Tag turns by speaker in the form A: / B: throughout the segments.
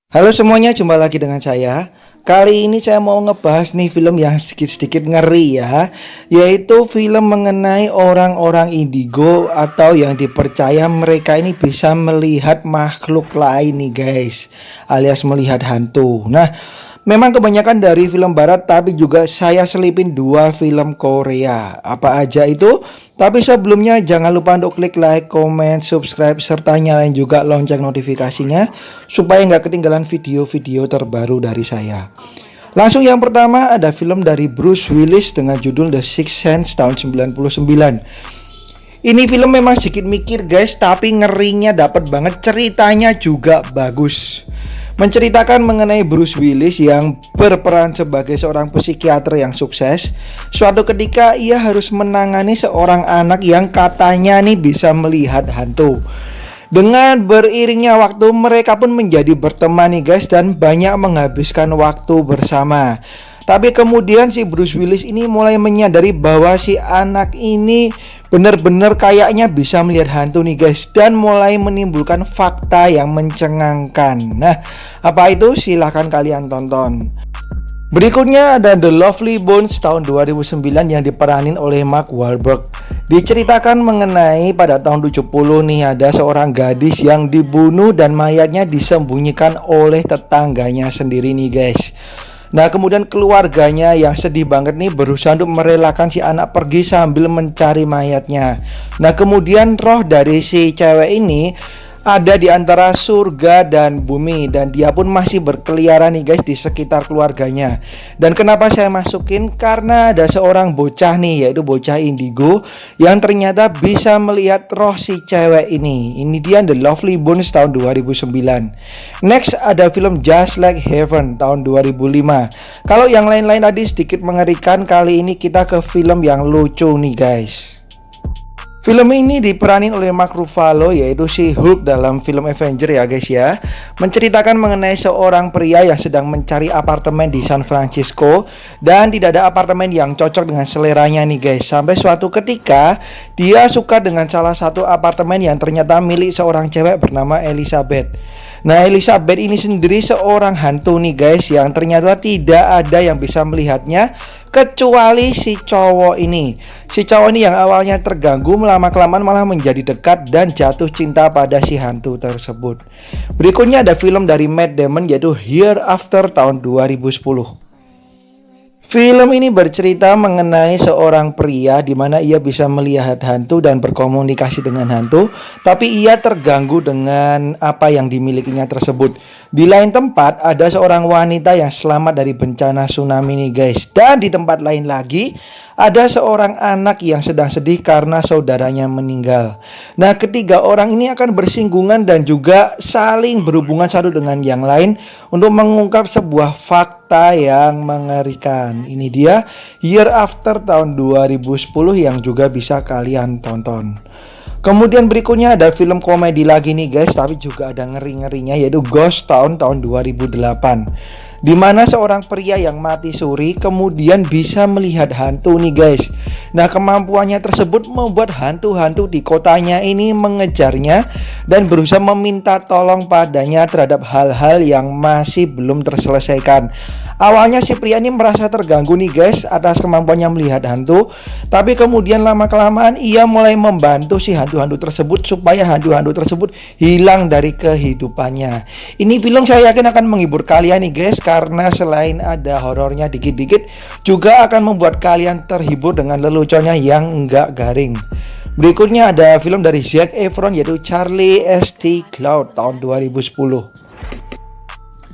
A: Halo semuanya, jumpa lagi dengan saya. Kali ini saya mau ngebahas nih film yang sedikit-sedikit ngeri ya, yaitu film mengenai orang-orang indigo atau yang dipercaya mereka ini bisa melihat makhluk lain nih guys, alias melihat hantu. Nah, memang kebanyakan dari film barat, tapi juga saya selipin dua film Korea. Apa aja itu? Tapi sebelumnya jangan lupa untuk klik like, comment, subscribe, serta nyalain juga lonceng notifikasinya supaya nggak ketinggalan video-video terbaru dari saya. Langsung yang pertama ada film dari Bruce Willis dengan judul The Sixth Sense tahun 99. Ini film memang sedikit mikir guys, tapi ngerinya dapat banget, ceritanya juga bagus. Menceritakan mengenai Bruce Willis yang berperan sebagai seorang psikiater yang sukses. Suatu ketika ia harus menangani seorang anak yang katanya nih bisa melihat hantu. Dengan beriringnya waktu, mereka pun menjadi berteman nih guys, dan banyak menghabiskan waktu bersama. Tapi kemudian si Bruce Willis ini mulai menyadari bahwa si anak ini benar-benar kayaknya bisa melihat hantu nih guys, dan mulai menimbulkan fakta yang mencengangkan. Nah, apa itu? Silahkan kalian tonton. Berikutnya ada The Lovely Bones tahun 2009 yang diperanin oleh Mark Wahlberg. Diceritakan mengenai pada tahun 70 nih, ada seorang gadis yang dibunuh dan mayatnya disembunyikan oleh tetangganya sendiri nih guys. Nah, kemudian keluarganya yang sedih banget nih berusaha untuk merelakan si anak pergi sambil mencari mayatnya. Nah, kemudian roh dari si cewek ini ada di antara surga dan bumi, dan dia pun masih berkeliaran nih guys di sekitar keluarganya. Dan kenapa saya masukin? Karena ada seorang bocah nih, yaitu bocah indigo yang ternyata bisa melihat roh si cewek ini. Ini dia The Lovely Bones tahun 2009. Next ada film Just Like Heaven tahun 2005. Kalau yang lain-lain tadi sedikit mengerikan, kali ini kita ke film yang lucu nih guys. Film ini diperanin oleh Mark Ruffalo, yaitu si Hulk dalam film Avenger ya guys ya. Menceritakan mengenai seorang pria yang sedang mencari apartemen di San Francisco, dan tidak ada apartemen yang cocok dengan seleranya nih guys. Sampai suatu ketika dia suka dengan salah satu apartemen yang ternyata milik seorang cewek bernama Elizabeth. Nah, Elizabeth ini sendiri seorang hantu nih guys, yang ternyata tidak ada yang bisa melihatnya kecuali si cowok ini. Si cowok ini yang awalnya terganggu, lama-kelamaan malah menjadi dekat dan jatuh cinta pada si hantu tersebut. Berikutnya ada film dari Matt Damon, yaitu Hereafter tahun 2010. Film ini bercerita mengenai seorang pria di mana ia bisa melihat hantu dan berkomunikasi dengan hantu, tapi ia terganggu dengan apa yang dimilikinya tersebut. Di lain tempat ada seorang wanita yang selamat dari bencana tsunami nih guys. Dan di tempat lain lagi ada seorang anak yang sedang sedih karena saudaranya meninggal. Nah, ketiga orang ini akan bersinggungan dan juga saling berhubungan satu dengan yang lain untuk mengungkap sebuah fakta yang mengerikan. Ini dia Hereafter tahun 2010 yang juga bisa kalian tonton. Kemudian berikutnya ada film komedi lagi nih guys, tapi juga ada ngeri-ngerinya, yaitu Ghost tahun 2008. Di mana seorang pria yang mati suri kemudian bisa melihat hantu nih guys. Nah, kemampuannya tersebut membuat hantu-hantu di kotanya ini mengejarnya dan berusaha meminta tolong padanya terhadap hal-hal yang masih belum terselesaikan. Awalnya si pria ini merasa terganggu nih guys atas kemampuannya melihat hantu, tapi kemudian lama-kelamaan ia mulai membantu si hantu-hantu tersebut supaya hantu-hantu tersebut hilang dari kehidupannya. Ini film saya yakin akan menghibur kalian nih guys, karena selain ada horornya dikit-dikit, juga akan membuat kalian terhibur dengan leluconnya yang enggak garing. Berikutnya ada film dari Zac Efron, yaitu Charlie St. Cloud tahun 2010.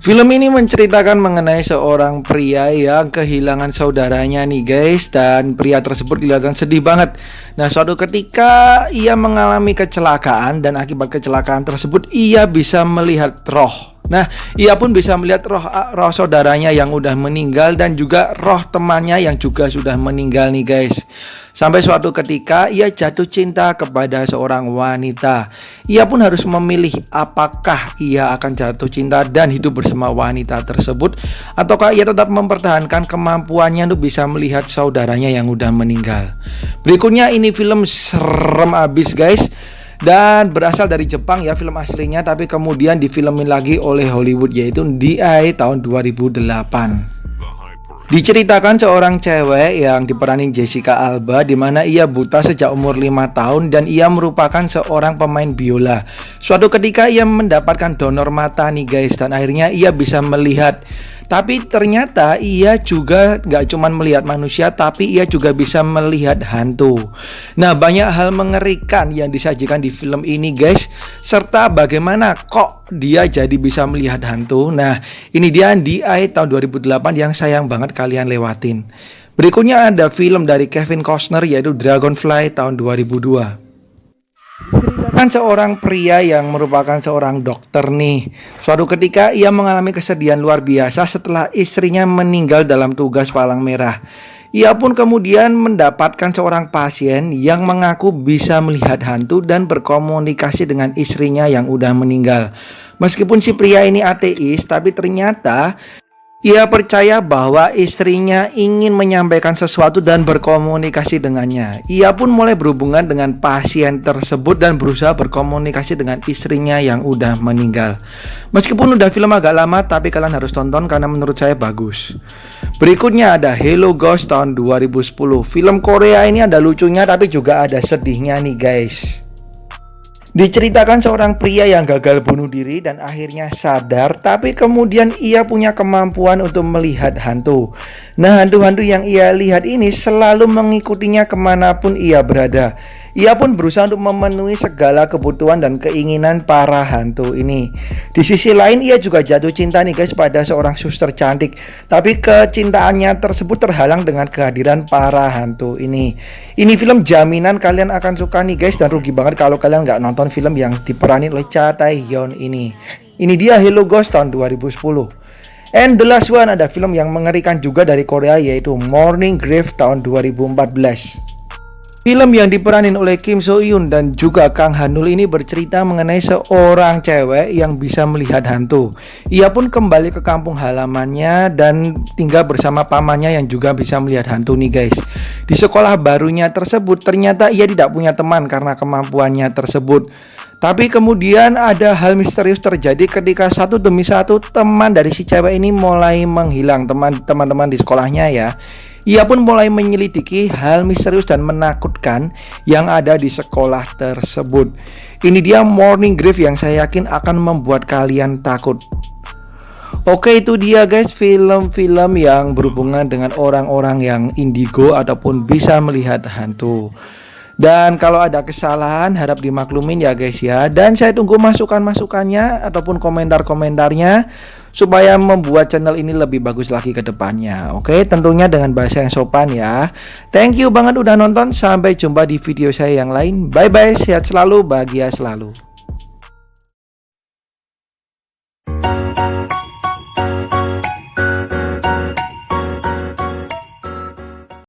A: Film ini menceritakan mengenai seorang pria yang kehilangan saudaranya nih guys, dan pria tersebut kelihatan sedih banget. Nah, suatu ketika ia mengalami kecelakaan, dan akibat kecelakaan tersebut ia bisa melihat roh. Nah, ia pun bisa melihat roh saudaranya yang udah meninggal dan juga roh temannya yang juga sudah meninggal nih guys. Sampai suatu ketika ia jatuh cinta kepada seorang wanita. Ia pun harus memilih apakah ia akan jatuh cinta dan hidup bersama wanita tersebut, ataukah ia tetap mempertahankan kemampuannya untuk bisa melihat saudaranya yang udah meninggal. Berikutnya ini film serem abis guys. dan berasal dari Jepang ya film aslinya, tapi kemudian difilmin lagi oleh Hollywood, yaitu DI tahun 2008. Diceritakan seorang cewek yang diperanin Jessica Alba, di mana ia buta sejak umur 5 tahun dan ia merupakan seorang pemain biola. Suatu ketika ia mendapatkan donor mata nih guys, dan akhirnya ia bisa melihat. Tapi ternyata ia juga gak cuma melihat manusia, tapi ia juga bisa melihat hantu. Nah, banyak hal mengerikan yang disajikan di film ini guys, serta bagaimana kok dia jadi bisa melihat hantu. Nah, ini dia DI tahun 2008 yang sayang banget kalian lewatin. Berikutnya ada film dari Kevin Costner, yaitu Dragonfly tahun 2002. Kan seorang pria yang merupakan seorang dokter nih. Suatu ketika ia mengalami kesedihan luar biasa setelah istrinya meninggal dalam tugas palang merah. Ia pun kemudian mendapatkan seorang pasien yang mengaku bisa melihat hantu dan berkomunikasi dengan istrinya yang udah meninggal. Meskipun si pria ini ateis, tapi ternyata ia percaya bahwa istrinya ingin menyampaikan sesuatu dan berkomunikasi dengannya. Ia pun mulai berhubungan dengan pasien tersebut dan berusaha berkomunikasi dengan istrinya yang udah meninggal. Meskipun udah film agak lama, tapi kalian harus tonton karena menurut saya bagus. Berikutnya ada Hello Ghost tahun 2010. Film Korea ini ada lucunya tapi juga ada sedihnya nih guys. Diceritakan seorang pria yang gagal bunuh diri dan akhirnya sadar, tapi kemudian ia punya kemampuan untuk melihat hantu. Nah, hantu-hantu yang ia lihat ini selalu mengikutinya kemanapun ia berada. Ia pun berusaha untuk memenuhi segala kebutuhan dan keinginan para hantu ini. Di sisi lain, ia juga jatuh cinta nih guys pada seorang suster cantik. Tapi kecintaannya tersebut terhalang dengan kehadiran para hantu ini. Ini film jaminan kalian akan suka nih guys, dan rugi banget kalau kalian nggak nonton film yang diperanin oleh Cha Tae-hyun ini. Ini dia Hello Ghost tahun 2010. And the last one ada film yang mengerikan juga dari Korea, yaitu Morning Grave tahun 2014. Film yang diperanin oleh Kim So Hyun dan juga Kang Hanul ini bercerita mengenai seorang cewek yang bisa melihat hantu. Ia pun kembali ke kampung halamannya dan tinggal bersama pamannya yang juga bisa melihat hantu nih guys. Di sekolah barunya tersebut ternyata ia tidak punya teman karena kemampuannya tersebut. Tapi kemudian ada hal misterius terjadi ketika satu demi satu teman dari si cewek ini mulai menghilang, teman-teman di sekolahnya ya. Ia pun mulai menyelidiki hal misterius dan menakutkan yang ada di sekolah tersebut. Ini dia Morning Grave yang saya yakin akan membuat kalian takut. Oke, itu dia guys film-film yang berhubungan dengan orang-orang yang indigo ataupun bisa melihat hantu. Dan kalau ada kesalahan harap dimaklumin ya guys ya. Dan saya tunggu masukan-masukannya ataupun komentar-komentarnya supaya membuat channel ini lebih bagus lagi ke depannya. Oke, tentunya dengan bahasa yang sopan ya. Thank you banget udah nonton. Sampai jumpa di video saya yang lain. Bye bye, sehat selalu, bahagia selalu.